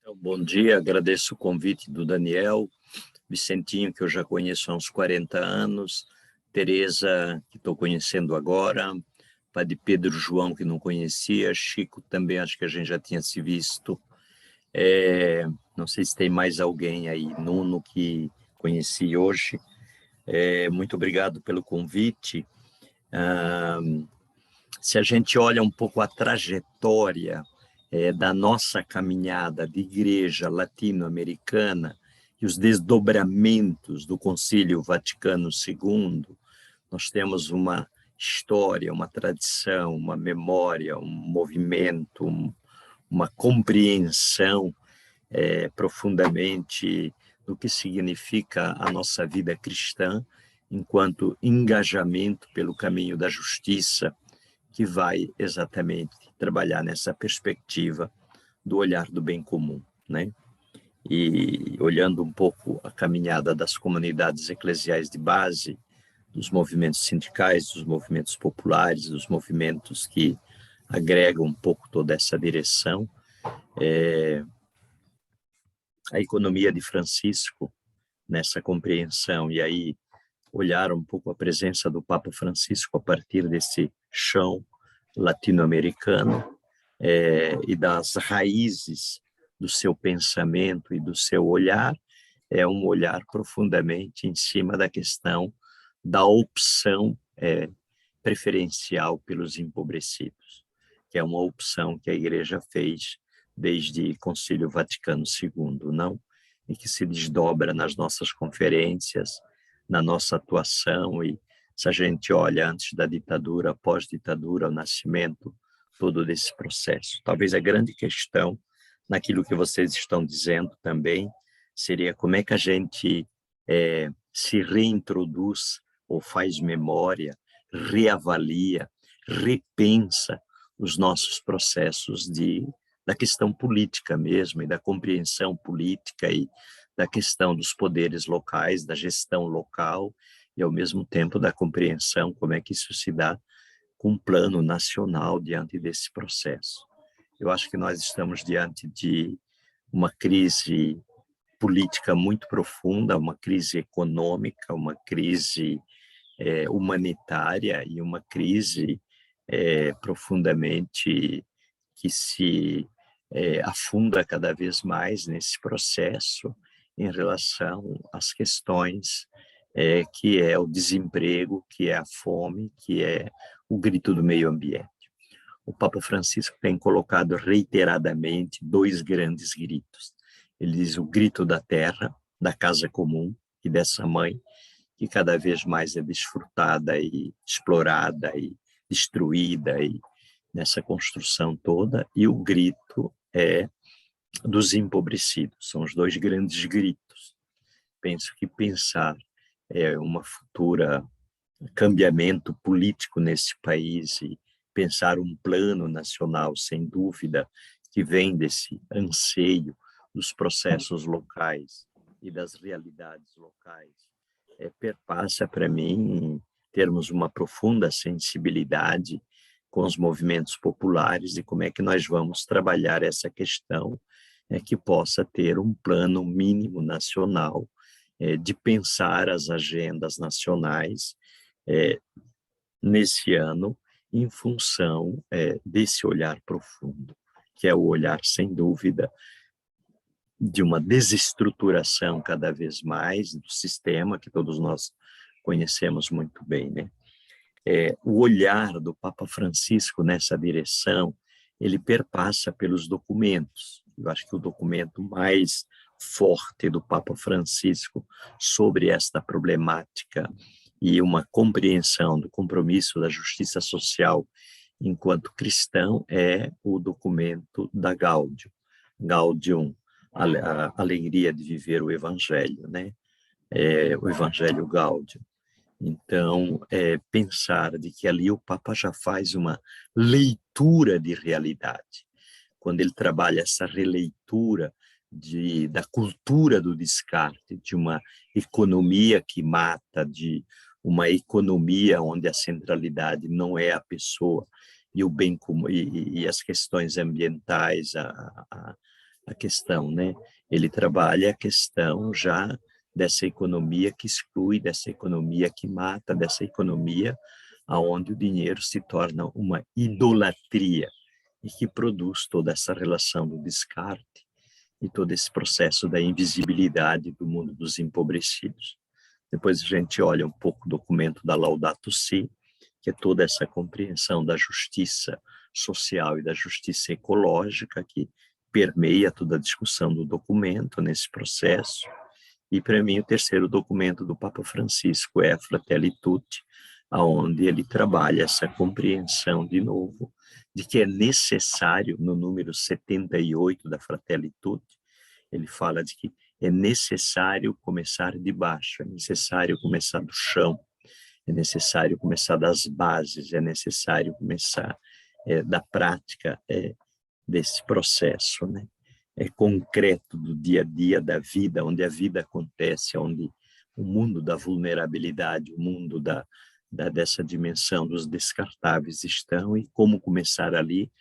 Então, bom dia, agradeço o convite do Daniel, Vicentinho, que eu já conheço há uns 40 anos, Tereza, que estou conhecendo agora, Padre Pedro João, que não conhecia, Chico também, acho que a gente já tinha se visto. Não sei se tem mais alguém aí, Nuno, que conheci hoje. Muito obrigado pelo convite. Se a gente olha um pouco a trajetória da nossa caminhada de igreja latino-americana e os desdobramentos do Concílio Vaticano II, nós temos uma história, uma tradição, uma memória, um movimento, uma compreensão profundamente do que significa a nossa vida cristã enquanto engajamento pelo caminho da justiça, que vai exatamente trabalhar nessa perspectiva do olhar do bem comum, né? E olhando um pouco a caminhada das comunidades eclesiais de base, dos movimentos sindicais, dos movimentos populares, dos movimentos que agregam um pouco toda essa direção, a economia de Francisco nessa compreensão, e aí olhar um pouco a presença do Papa Francisco a partir desse chão latino-americano e das raízes do seu pensamento e do seu olhar, é um olhar profundamente em cima da questão da opção preferencial pelos empobrecidos, que é uma opção que a Igreja fez desde o Concílio Vaticano II, não? E que se desdobra nas nossas conferências, na nossa atuação, e se a gente olha antes da ditadura, pós-ditadura, o nascimento todo desse processo. Talvez a grande questão, naquilo que vocês estão dizendo também, seria como é que a gente se reintroduz ou faz memória, reavalia, repensa os nossos processos da questão política mesmo, e da compreensão política, e da questão dos poderes locais, da gestão local, e ao mesmo tempo da compreensão como é que isso se dá com um plano nacional diante desse processo. Eu acho que nós estamos diante de uma crise política muito profunda, uma crise econômica, uma crise humanitária e uma crise profundamente que se afunda cada vez mais nesse processo em relação às questões que é o desemprego, que é a fome, que é o grito do meio ambiente. O Papa Francisco tem colocado reiteradamente dois grandes gritos. Ele diz o grito da terra, da casa comum e dessa mãe, que cada vez mais é desfrutada e explorada e destruída e nessa construção toda, e o grito dos empobrecidos. São os dois grandes gritos. Penso que pensar uma futura cambiamento político nesse país e pensar um plano nacional, sem dúvida, que vem desse anseio dos processos locais e das realidades locais, perpassa para mim termos uma profunda sensibilidade com os movimentos populares e como é que nós vamos trabalhar essa questão que possa ter um plano mínimo nacional de pensar as agendas nacionais nesse ano em função desse olhar profundo, que é o olhar, sem dúvida, de uma desestruturação cada vez mais do sistema, que todos nós conhecemos muito bem, né? O olhar do Papa Francisco nessa direção, ele perpassa pelos documentos. Eu acho que o documento mais forte do Papa Francisco sobre esta problemática e uma compreensão do compromisso da justiça social enquanto cristão é o documento da Gaudium. Gaudium, a alegria de viver o Evangelho, né? O Evangelho Gaudium. Então, pensar de que ali o Papa já faz uma leitura de realidade. Quando ele trabalha essa releitura da cultura do descarte, de uma economia que mata, de uma economia onde a centralidade não é a pessoa e o bem comum, e as questões ambientais, a questão, né? Ele trabalha a questão já dessa economia que exclui, dessa economia que mata, dessa economia aonde o dinheiro se torna uma idolatria e que produz toda essa relação do descarte e todo esse processo da invisibilidade do mundo dos empobrecidos. Depois a gente olha um pouco o documento da Laudato Si, que é toda essa compreensão da justiça social e da justiça ecológica que permeia toda a discussão do documento nesse processo. E, para mim, o terceiro documento do Papa Francisco é a Fratelli Tutti, onde ele trabalha essa compreensão, de novo, de que é necessário, no número 78 da Fratelli Tutti, ele fala de que é necessário começar de baixo, é necessário começar do chão, é necessário começar das bases, é necessário começar da prática desse processo, né? É concreto do dia a dia da vida, onde a vida acontece, onde o mundo da vulnerabilidade, o mundo dessa dimensão dos descartáveis estão, e como começar ali,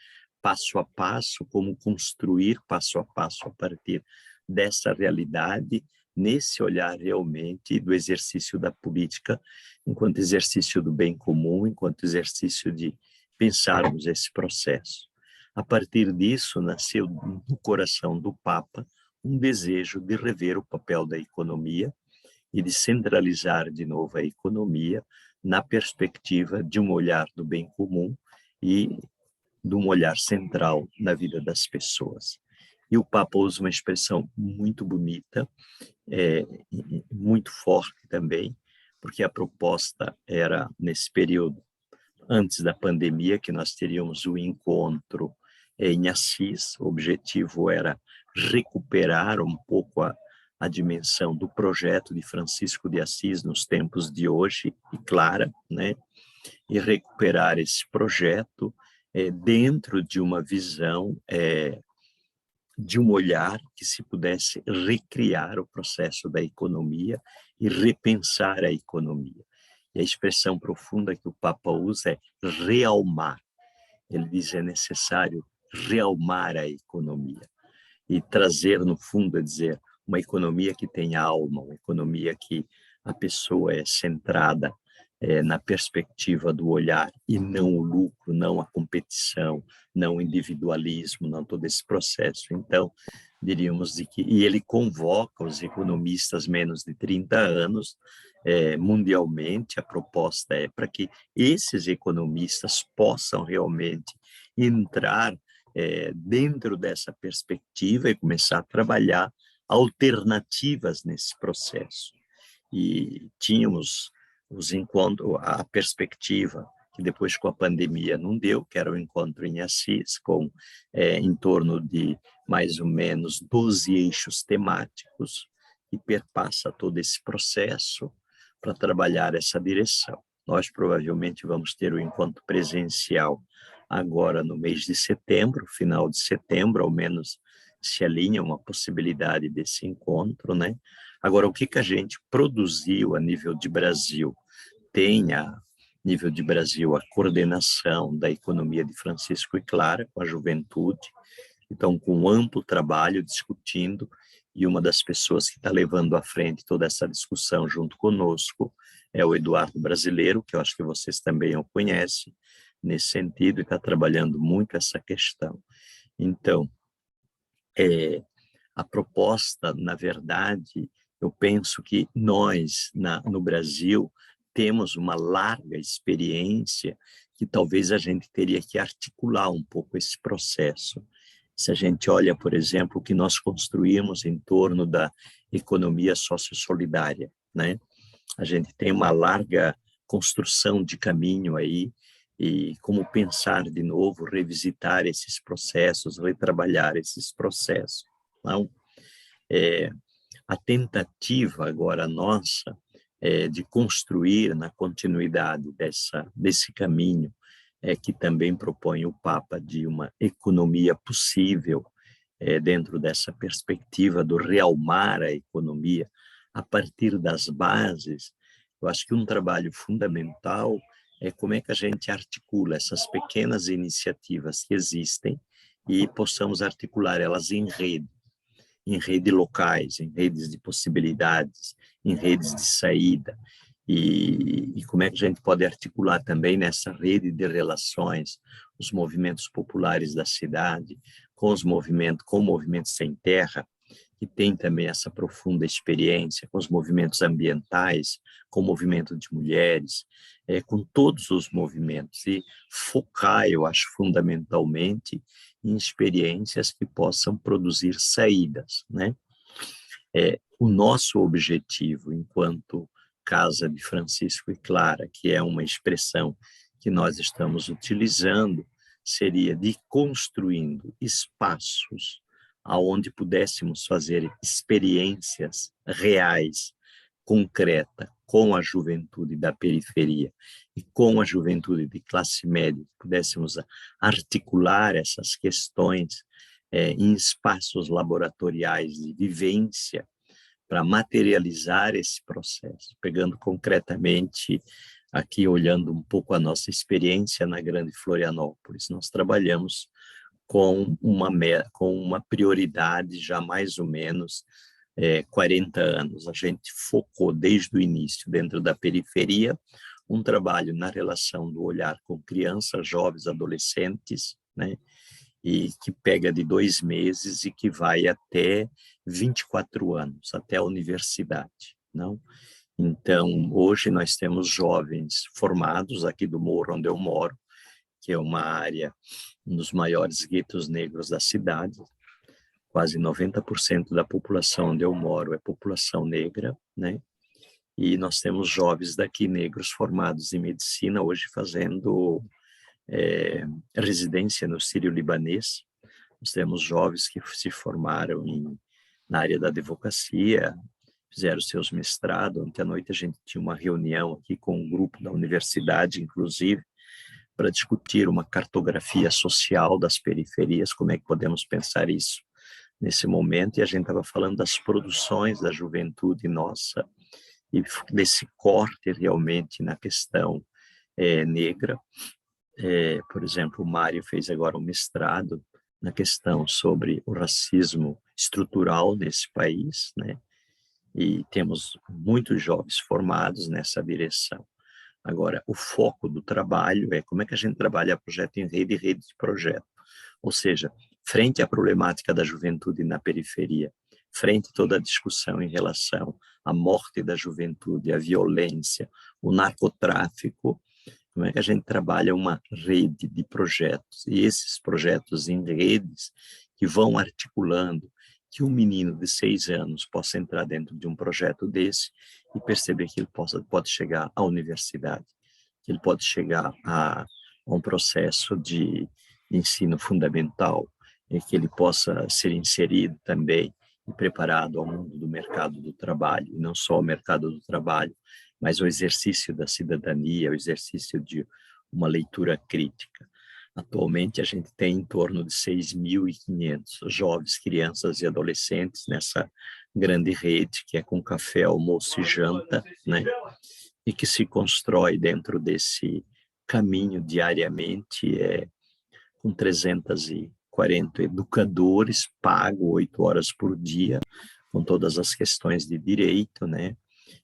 passo a passo, como construir passo a passo a partir dessa realidade, nesse olhar realmente do exercício da política, enquanto exercício do bem comum, enquanto exercício de pensarmos esse processo. A partir disso, nasceu no coração do Papa um desejo de rever o papel da economia e de centralizar de novo a economia na perspectiva de um olhar do bem comum e de um olhar central na vida das pessoas. E o Papa usa uma expressão muito bonita, muito forte também, porque a proposta era, nesse período, antes da pandemia, que nós teríamos o encontro em Assis. O objetivo era recuperar um pouco a dimensão do projeto de Francisco de Assis nos tempos de hoje, e Clara, né? E recuperar esse projeto dentro de uma visão, de um olhar que se pudesse recriar o processo da economia e repensar a economia. E a expressão profunda que o Papa usa é realmar. Ele diz que é necessário realmar a economia e trazer, no fundo, dizer, uma economia que tem alma, uma economia que a pessoa é centrada na perspectiva do olhar e não o lucro, não a competição, não o individualismo, não todo esse processo. Então, diríamos de que, e ele convoca os economistas menos de 30 anos, mundialmente, a proposta é para que esses economistas possam realmente entrar dentro dessa perspectiva e começar a trabalhar alternativas nesse processo. E tínhamos os encontros, a perspectiva, que depois com a pandemia não deu, que era o encontro em Assis, com em torno de mais ou menos 12 eixos temáticos, que perpassa todo esse processo para trabalhar essa direção. Nós provavelmente vamos ter o encontro presencial agora no mês de setembro, final de setembro, ao menos se alinha uma possibilidade desse encontro, né? Agora, o que a gente produziu a nível de Brasil? Tem a nível de Brasil a coordenação da economia de Francisco e Clara com a juventude, então com um amplo trabalho discutindo, e uma das pessoas que está levando à frente toda essa discussão junto conosco é o Eduardo Brasileiro, que eu acho que vocês também o conhecem nesse sentido, e está trabalhando muito essa questão. Então, a proposta, na verdade, eu penso que nós, no Brasil, temos uma larga experiência que talvez a gente teria que articular um pouco esse processo. Se a gente olha, por exemplo, o que nós construímos em torno da economia sociossolidária, né? A gente tem uma larga construção de caminho aí, e como pensar de novo, revisitar esses processos, retrabalhar esses processos. Não? A tentativa agora nossa de construir na continuidade desse caminho que também propõe o Papa, de uma economia possível dentro dessa perspectiva do realmar a economia a partir das bases. Eu acho que um trabalho fundamental é como é que a gente articula essas pequenas iniciativas que existem e possamos articular elas em rede. em redes locais, em redes de possibilidades, em redes de saída. E como é que a gente pode articular também nessa rede de relações os movimentos populares da cidade com movimentos sem terra, que tem também essa profunda experiência com os movimentos ambientais, com o movimento de mulheres, com todos os movimentos, e focar, eu acho, fundamentalmente em experiências que possam produzir saídas, né? O nosso objetivo, enquanto Casa de Francisco e Clara, que é uma expressão que nós estamos utilizando, seria de construindo espaços aonde pudéssemos fazer experiências reais, concreta, com a juventude da periferia e com a juventude de classe média, que pudéssemos articular essas questões em espaços laboratoriais de vivência para materializar esse processo, pegando concretamente aqui, olhando um pouco a nossa experiência na Grande Florianópolis. Nós trabalhamos com uma prioridade já mais ou menos 40 anos. A gente focou desde o início, dentro da periferia, um trabalho na relação do olhar com crianças, jovens, adolescentes, né? E que pega de 2 meses e que vai até 24 anos, até a universidade, não? Então, hoje nós temos jovens formados aqui do Morro, onde eu moro, que é uma área, um dos maiores guetos negros da cidade. Quase 90% da população onde eu moro é população negra, né? E nós temos jovens daqui negros formados em medicina, hoje fazendo residência no Sírio-Libanês. Nós temos jovens que se formaram na área da advocacia, fizeram seus mestrados. Ontem à noite a gente tinha uma reunião aqui com um grupo da universidade, inclusive, para discutir uma cartografia social das periferias, como é que podemos pensar isso nesse momento. E a gente estava falando das produções da juventude nossa e desse corte realmente na questão negra. Por exemplo, o Mário fez agora um mestrado na questão sobre o racismo estrutural nesse país, né? E temos muitos jovens formados nessa direção. Agora, o foco do trabalho é como é que a gente trabalha projeto em rede e rede de projeto. Ou seja, frente à problemática da juventude na periferia, frente a toda a discussão em relação à morte da juventude, à violência, o narcotráfico, como é que a gente trabalha uma rede de projetos, e esses projetos em redes que vão articulando que um menino de 6 anos possa entrar dentro de um projeto desse e perceber que ele pode chegar à universidade, que ele pode chegar a um processo de ensino fundamental, e que ele possa ser inserido também e preparado ao mundo do mercado do trabalho, e não só o mercado do trabalho, mas o exercício da cidadania, o exercício de uma leitura crítica. Atualmente, a gente tem em torno de 6.500 jovens, crianças e adolescentes nessa grande rede, que é com café, almoço e janta, né? E que se constrói dentro desse caminho diariamente, com 340 educadores, pago 8 horas por dia, com todas as questões de direito, né?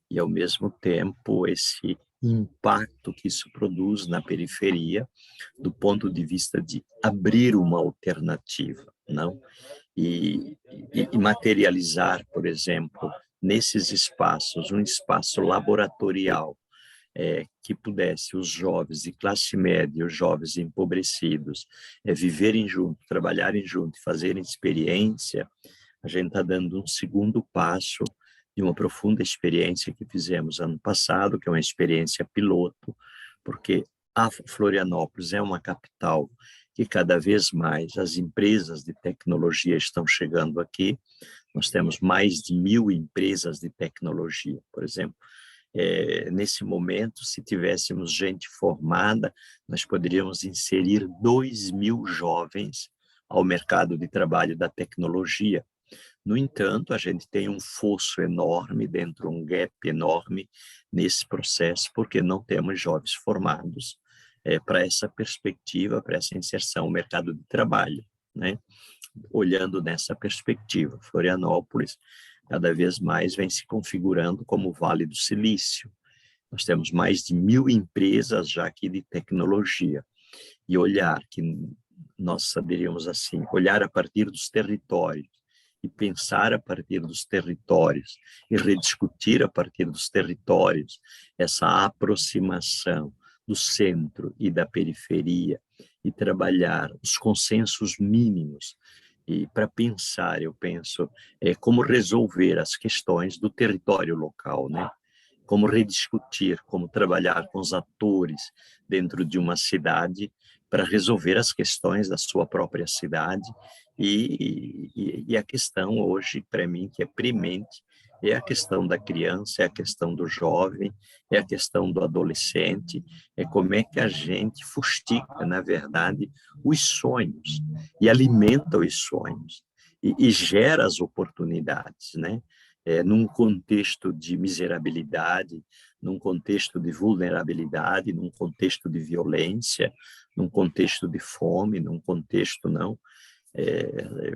E, ao mesmo tempo, esse impacto que isso produz na periferia, do ponto de vista de abrir uma alternativa, não? E materializar, por exemplo, nesses espaços, um espaço laboratorial, que pudesse os jovens de classe média, os jovens empobrecidos, viverem junto, trabalharem junto, fazerem experiência. A gente está dando um segundo passo de uma profunda experiência que fizemos ano passado, que é uma experiência piloto, porque a Florianópolis é uma capital que cada vez mais as empresas de tecnologia estão chegando aqui. Nós temos mais de 1.000 empresas de tecnologia, por exemplo. Nesse momento, se tivéssemos gente formada, nós poderíamos inserir 2.000 jovens ao mercado de trabalho da tecnologia. No entanto, a gente tem um fosso enorme dentro, um gap enorme nesse processo, porque não temos jovens formados para essa perspectiva, para essa inserção no mercado de trabalho. né? Olhando nessa perspectiva, Florianópolis cada vez mais vem se configurando como o Vale do Silício. Nós temos mais de 1.000 empresas já aqui de tecnologia. E olhar, que nós saberíamos assim, olhar a partir dos territórios e pensar a partir dos territórios e rediscutir a partir dos territórios essa aproximação do centro e da periferia e trabalhar os consensos mínimos. E para pensar, eu penso, como resolver as questões do território local, né? Como rediscutir, como trabalhar com os atores dentro de uma cidade para resolver as questões da sua própria cidade. E a questão hoje, para mim, que é premente, é a questão da criança, é a questão do jovem, é a questão do adolescente, é como é que a gente fustiga, na verdade, os sonhos e alimenta os sonhos e gera as oportunidades, né? Num contexto de miserabilidade, num contexto de vulnerabilidade, num contexto de violência, num contexto de fome, num contexto não.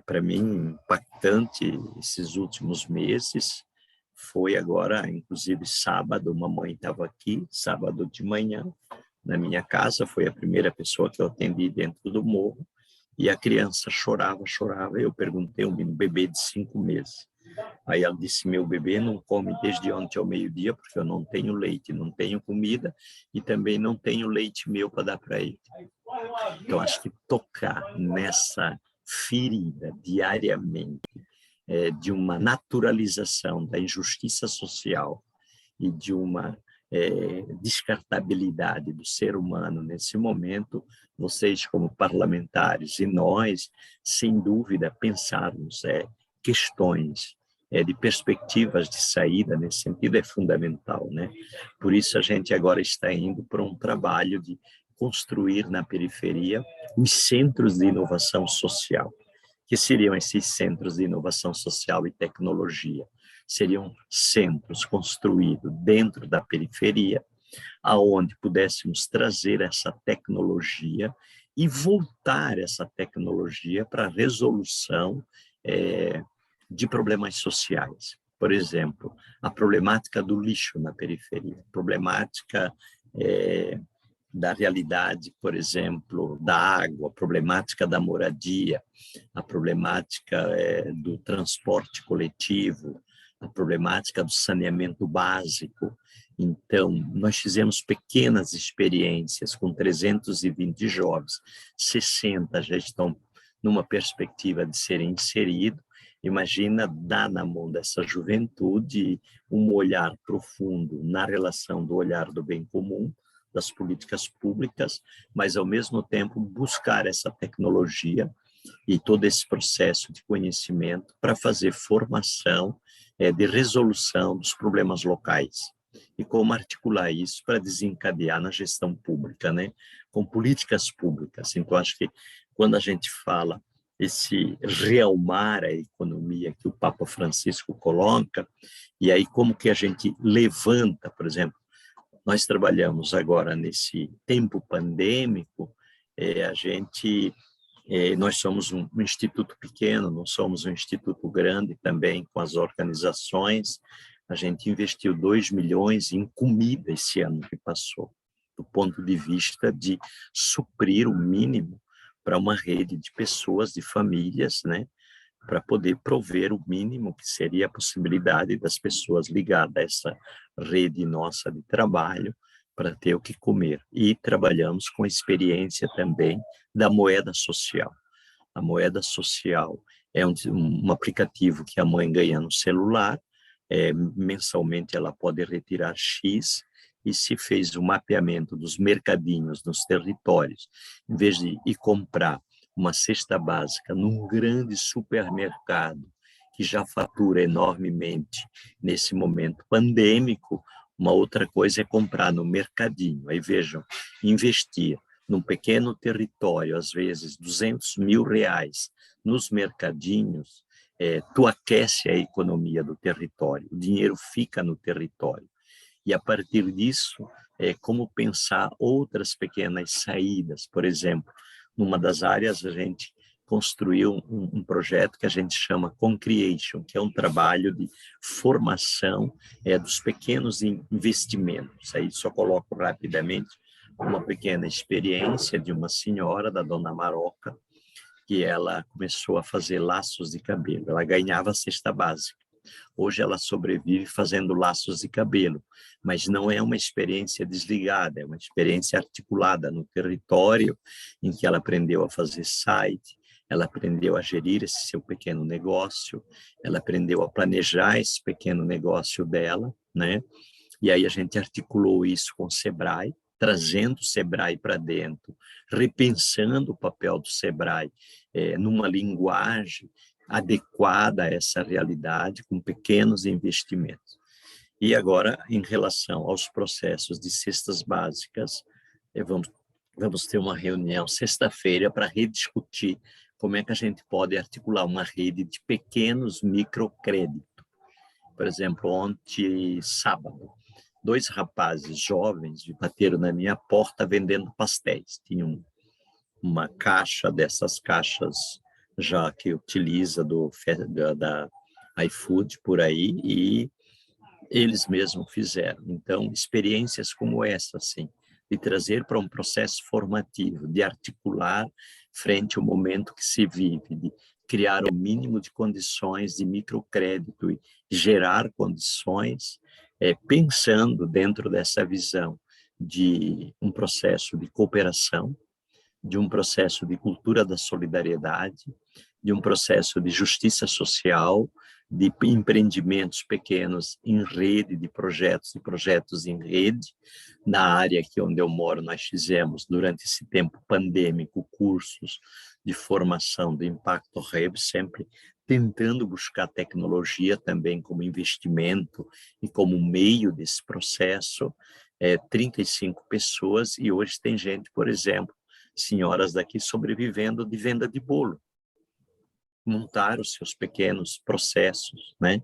Para mim, impactante esses últimos meses foi agora, inclusive sábado, uma mãe estava aqui, sábado de manhã, na minha casa, foi a primeira pessoa que eu atendi dentro do morro, e a criança chorava, eu perguntei, um bebê de 5 meses. Aí ela disse, meu bebê não come desde ontem ao meio-dia, porque eu não tenho leite, não tenho comida, e também não tenho leite meu para dar para ele. Então, acho que tocar nessa ferida diariamente, de uma naturalização da injustiça social e de uma descartabilidade do ser humano nesse momento, vocês como parlamentares e nós, sem dúvida, pensarmos questões de perspectivas de saída nesse sentido é fundamental, né? Por isso a gente agora está indo para um trabalho de construir na periferia os centros de inovação social. Que seriam esses centros de inovação social e tecnologia? Seriam centros construídos dentro da periferia, aonde pudéssemos trazer essa tecnologia e voltar essa tecnologia para a resolução de problemas sociais. Por exemplo, a problemática do lixo na periferia, a problemática da realidade, por exemplo, da água, a problemática da moradia, a problemática do transporte coletivo, a problemática do saneamento básico. Então, nós fizemos pequenas experiências com 320 jovens, 60 já estão numa perspectiva de serem inseridos. Imagina dar na mão dessa juventude um olhar profundo na relação do olhar do bem comum, das políticas públicas, mas, ao mesmo tempo, buscar essa tecnologia e todo esse processo de conhecimento para fazer formação de resolução dos problemas locais. E como articular isso para desencadear na gestão pública, né? Com políticas públicas. Então, acho que quando a gente fala esse realmar a economia que o Papa Francisco coloca, e aí como que a gente levanta, por exemplo, nós trabalhamos agora nesse tempo pandêmico, nós somos um instituto pequeno, não somos um instituto grande também com as organizações. A gente investiu 2 milhões em comida esse ano que passou, do ponto de vista de suprir o mínimo para uma rede de pessoas, de famílias, né? Para poder prover o mínimo que seria a possibilidade das pessoas ligadas a essa rede nossa de trabalho para ter o que comer. E trabalhamos com a experiência também da moeda social. A moeda social é um aplicativo que a mãe ganha no celular, mensalmente ela pode retirar X, e se fez o mapeamento dos mercadinhos nos territórios, em vez de ir comprar uma cesta básica num grande supermercado que já fatura enormemente nesse momento pandêmico, uma outra coisa é comprar no mercadinho. Aí vejam, investir num pequeno território, às vezes R$ 200.000 nos mercadinhos, tu aquece a economia do território, o dinheiro fica no território. E, a partir disso, como pensar outras pequenas saídas. Por exemplo, numa das áreas, a gente construiu um projeto que a gente chama Concreation, que é um trabalho de formação dos pequenos investimentos. Aí só coloco rapidamente uma pequena experiência de uma senhora, da dona Maroca, que ela começou a fazer laços de cabelo. Ela ganhava a cesta básica. Hoje ela sobrevive fazendo laços de cabelo, mas não é uma experiência desligada, é uma experiência articulada no território, em que ela aprendeu a fazer site, ela aprendeu a gerir esse seu pequeno negócio, ela aprendeu a planejar esse pequeno negócio dela, né? E aí a gente articulou isso com o Sebrae, trazendo o Sebrae para dentro, repensando o papel do Sebrae numa linguagem adequada a essa realidade, com pequenos investimentos. E agora, em relação aos processos de cestas básicas, vamos ter uma reunião sexta-feira para rediscutir como é que a gente pode articular uma rede de pequenos microcréditos. Por exemplo, ontem, sábado, 2 rapazes jovens bateram na minha porta vendendo pastéis. Tinham uma caixa dessas caixas já que utiliza da iFood por aí, e eles mesmos fizeram. Então, experiências como essa, assim, de trazer para um processo formativo, de articular frente ao momento que se vive, de criar o mínimo de condições de microcrédito e gerar condições, pensando dentro dessa visão de um processo de cooperação, de um processo de cultura da solidariedade, de um processo de justiça social, de empreendimentos pequenos em rede, de projetos em rede. Na área aqui onde eu moro, nós fizemos, durante esse tempo pandêmico, cursos de formação do Impacto Hub, sempre tentando buscar tecnologia também como investimento e como meio desse processo. 35 pessoas, e hoje tem gente, por exemplo, senhoras daqui sobrevivendo de venda de bolo, montar os seus pequenos processos, né?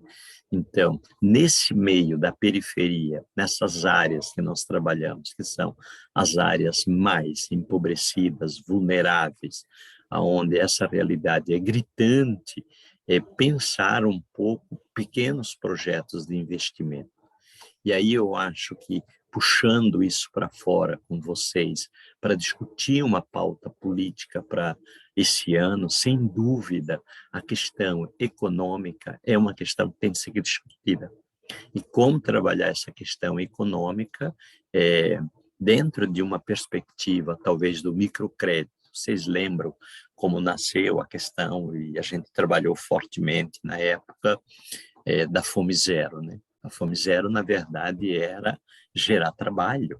Então, nesse meio da periferia, nessas áreas que nós trabalhamos, que são as áreas mais empobrecidas, vulneráveis, aonde essa realidade é gritante, pensar um pouco pequenos projetos de investimento. E aí eu acho que, puxando isso para fora com vocês, para discutir uma pauta política para esse ano, sem dúvida, a questão econômica é uma questão que tem que ser discutida. E como trabalhar essa questão econômica dentro de uma perspectiva, talvez, do microcrédito. Vocês lembram como nasceu a questão, e a gente trabalhou fortemente na época da Fome Zero, né? A Fome Zero, na verdade, era gerar trabalho.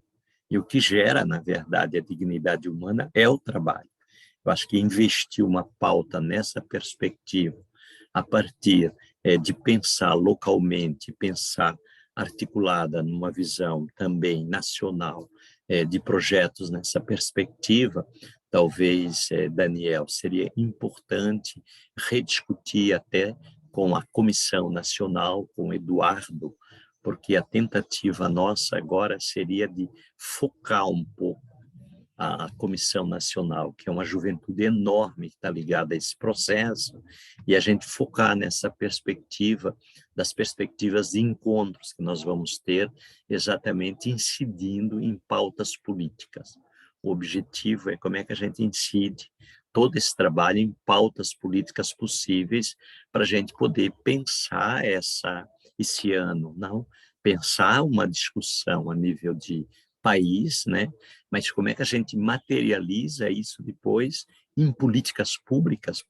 E o que gera, na verdade, a dignidade humana é o trabalho. Eu acho que investir uma pauta nessa perspectiva, a partir de pensar localmente, pensar articulada numa visão também nacional de projetos nessa perspectiva, talvez, Daniel, seria importante rediscutir até com a Comissão Nacional, com o Eduardo, porque a tentativa nossa agora seria de focar um pouco a Comissão Nacional, que é uma juventude enorme que está ligada a esse processo, e a gente focar nessa perspectiva, das perspectivas de encontros que nós vamos ter, exatamente incidindo em pautas políticas. O objetivo é como é que a gente incide todo esse trabalho em pautas políticas possíveis para a gente poder pensar esse ano, não pensar uma discussão a nível de país, né? Mas como é que a gente materializa isso depois em políticas públicas,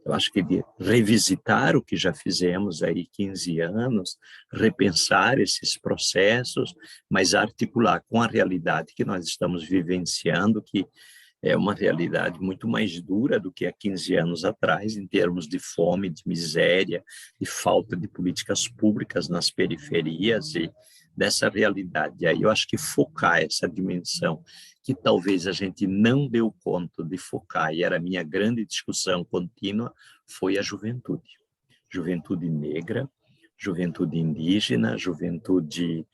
eu acho que de revisitar o que já fizemos aí 15 anos, repensar esses processos, mas articular com a realidade que nós estamos vivenciando, que é uma realidade muito mais dura do que há 15 anos atrás, em termos de fome, de miséria, de falta de políticas públicas nas periferias e dessa realidade. E aí eu acho que focar essa dimensão, que talvez a gente não deu conta de focar, e era a minha grande discussão contínua, foi a juventude. Juventude negra, juventude indígena, juventude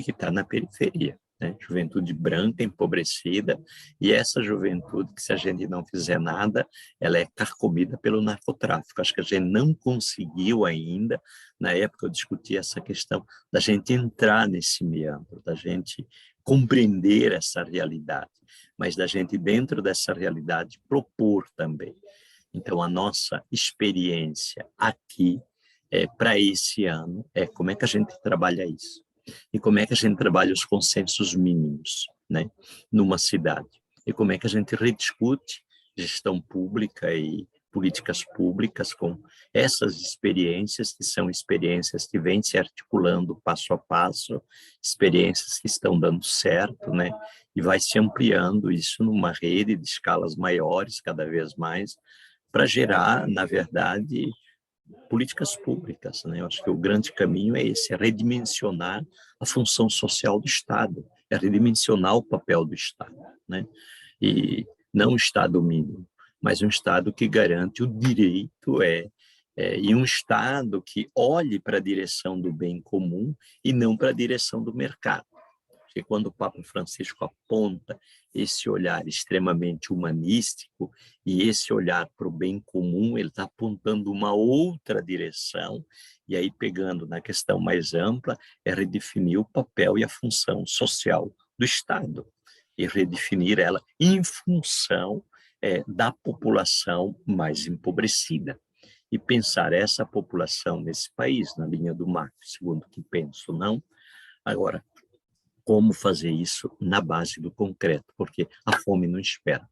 que está na periferia. né? Juventude branca, empobrecida, e essa juventude que, se a gente não fizer nada, ela é carcomida pelo narcotráfico. Acho que a gente não conseguiu ainda, na época eu discuti essa questão da gente entrar nesse meandro, da gente compreender essa realidade, mas da gente, dentro dessa realidade, propor também. Então, a nossa experiência aqui, para esse ano, é como é que a gente trabalha isso. E como é que a gente trabalha os consensos mínimos, né, numa cidade. E como é que a gente rediscute gestão pública e políticas públicas com essas experiências, que são experiências que vêm se articulando passo a passo, experiências que estão dando certo, né, e vai se ampliando isso numa rede de escalas maiores, cada vez mais, para gerar, na verdade, políticas públicas, né? Eu acho que o grande caminho é esse, é redimensionar a função social do Estado, é redimensionar o papel do Estado, né? E não o Estado mínimo, mas um Estado que garante o direito, e um Estado que olhe para a direção do bem comum e não para a direção do mercado. Porque quando o Papa Francisco aponta esse olhar extremamente humanístico e esse olhar para o bem comum, ele está apontando uma outra direção, e aí, pegando na questão mais ampla, é redefinir o papel e a função social do Estado, e redefinir ela em função da população mais empobrecida. E pensar essa população nesse país, na linha do macro, segundo o que penso, não? Agora, como fazer isso na base do concreto, porque a fome não espera,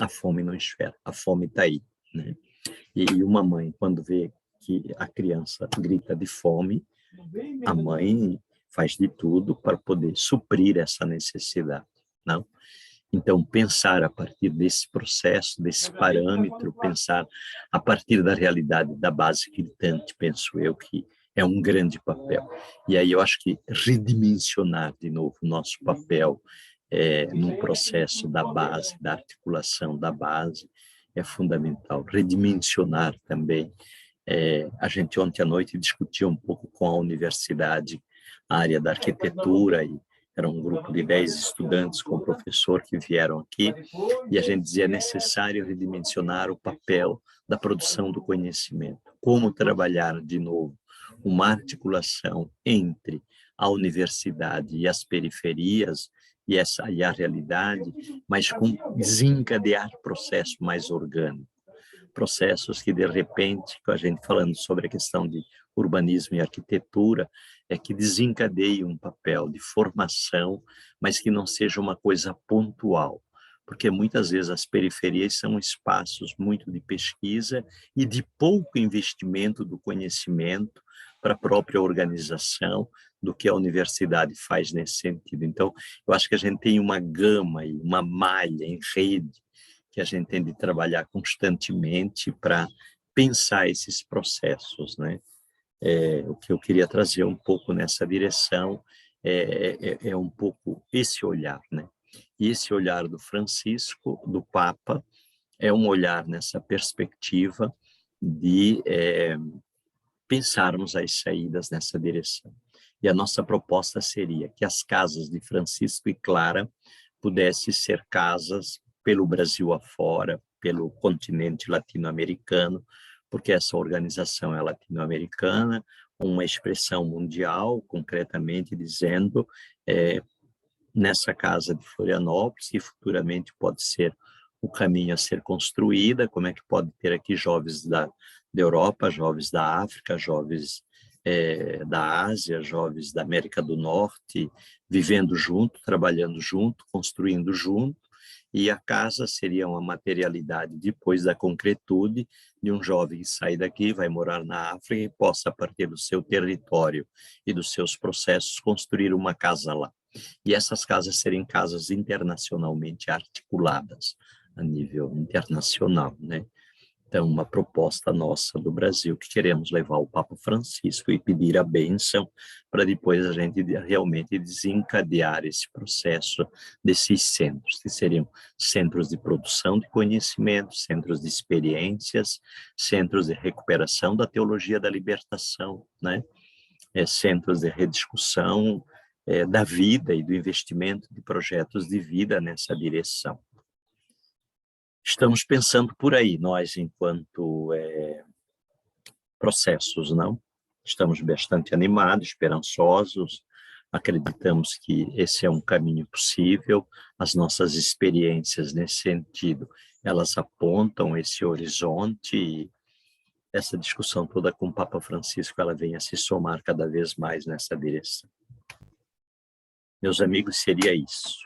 a fome não espera, a fome está aí, né? E uma mãe, quando vê que a criança grita de fome, a mãe faz de tudo para poder suprir essa necessidade, não? Então, pensar a partir desse processo, desse parâmetro, pensar a partir da realidade da base gritante, penso eu, que é um grande papel. E aí eu acho que redimensionar de novo o nosso papel no processo da base, da articulação da base, é fundamental. Redimensionar também. A gente ontem à noite discutiu um pouco com a universidade a área da arquitetura, e era um grupo de 10 estudantes com o professor que vieram aqui, e a gente dizia: é necessário redimensionar o papel da produção do conhecimento. Como trabalhar, de novo, uma articulação entre a universidade e as periferias, e a realidade, mas com desencadear processo mais orgânico. Processos que, de repente, com a gente falando sobre a questão de urbanismo e arquitetura, que desencadeie um papel de formação, mas que não seja uma coisa pontual, porque muitas vezes as periferias são espaços muito de pesquisa e de pouco investimento do conhecimento para a própria organização do que a universidade faz nesse sentido. Então, eu acho que a gente tem uma gama e uma malha em rede que a gente tem de trabalhar constantemente para pensar esses processos, né? O que eu queria trazer um pouco nessa direção é um pouco esse olhar, né? E esse olhar do Francisco, do Papa, é um olhar nessa perspectiva de pensarmos as saídas nessa direção. E a nossa proposta seria que as casas de Francisco e Clara pudessem ser casas pelo Brasil afora, pelo continente latino-americano, porque essa organização é latino-americana, uma expressão mundial, concretamente dizendo, nessa casa de Florianópolis, que futuramente pode ser o caminho a ser construída, como é que pode ter aqui jovens da Europa, jovens da África, jovens da Ásia, jovens da América do Norte, vivendo junto, trabalhando junto, construindo junto, e a casa seria uma materialidade depois da concretude de um jovem que sai daqui, vai morar na África e possa, a partir do seu território e dos seus processos, construir uma casa lá. E essas casas serem casas internacionalmente articuladas, a nível internacional, né? Então, uma proposta nossa do Brasil, que queremos levar o Papa Francisco e pedir a bênção para depois a gente realmente desencadear esse processo desses centros, que seriam centros de produção de conhecimento, centros de experiências, centros de recuperação da teologia da libertação, né? Centros de rediscussão, da vida e do investimento de projetos de vida nessa direção. Estamos pensando por aí, nós, enquanto processos, não? Estamos bastante animados, esperançosos, acreditamos que esse é um caminho possível, as nossas experiências nesse sentido, elas apontam esse horizonte e essa discussão toda com o Papa Francisco, ela vem a se somar cada vez mais nessa direção. Meus amigos, seria isso.